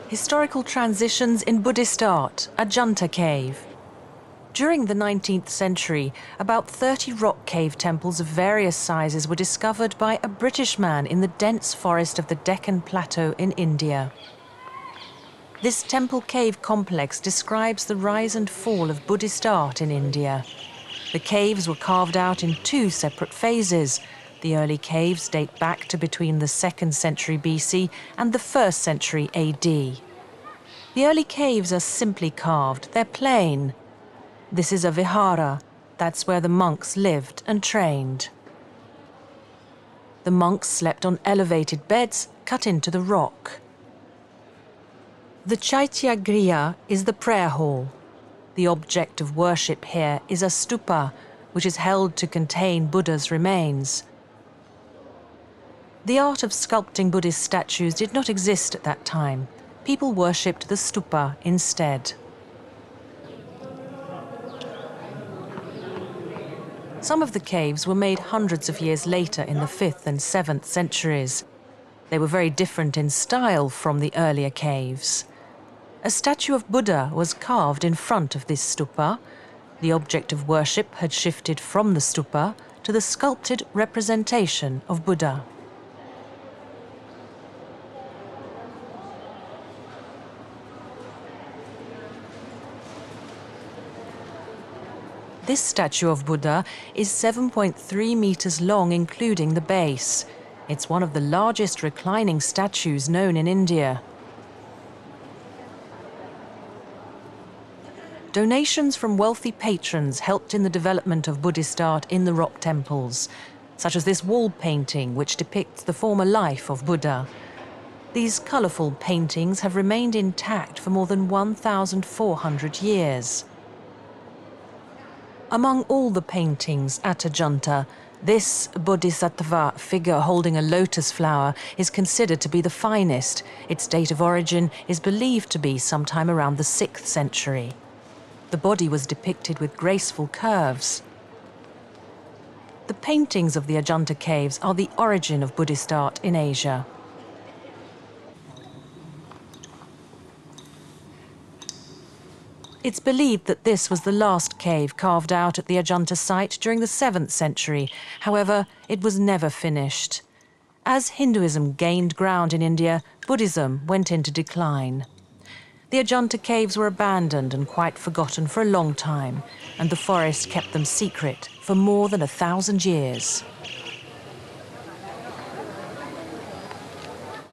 Historical transitions in Buddhist art, Ajanta cave. During the 19th century, about 30 rock cave temples of various sizes were discovered by a British man in the dense forest of the Deccan Plateau in India. This temple cave complex describes the rise and fall of Buddhist art in India. The caves were carved out in two separate phases. The early caves date back to between the 2nd century BC and the 1st century AD. The early caves are simply carved, they're plain. This is a vihara, that's where the monks lived and trained. The monks slept on elevated beds cut into the rock. The Chaitya Griha is the prayer hall. The object of worship here is a stupa, which is held to contain Buddha's remains. The art of sculpting Buddhist statues did not exist at that time. People worshipped the stupa instead. Some of the caves were made hundreds of years later in the 5th and 7th centuries. They were very different in style from the earlier caves. A statue of Buddha was carved in front of this stupa. The object of worship had shifted from the stupa to the sculpted representation of Buddha. This statue of Buddha is 7.3 meters long, including the base. It's one of the largest reclining statues known in India. Donations from wealthy patrons helped in the development of Buddhist art in the rock temples, such as this wall painting which depicts the former life of Buddha. These colourful paintings have remained intact for more than 1,400 years. Among all the paintings at Ajanta, this bodhisattva figure holding a lotus flower is considered to be the finest. Its date of origin is believed to be sometime around the 6th century. The body was depicted with graceful curves. The paintings of the Ajanta caves are the origin of Buddhist art in Asia. It's believed that this was the last cave carved out at the Ajanta site during the 7th century. However, it was never finished. As Hinduism gained ground in India, Buddhism went into decline. The Ajanta caves were abandoned and quite forgotten for a long time, and the forest kept them secret for more than 1,000 years.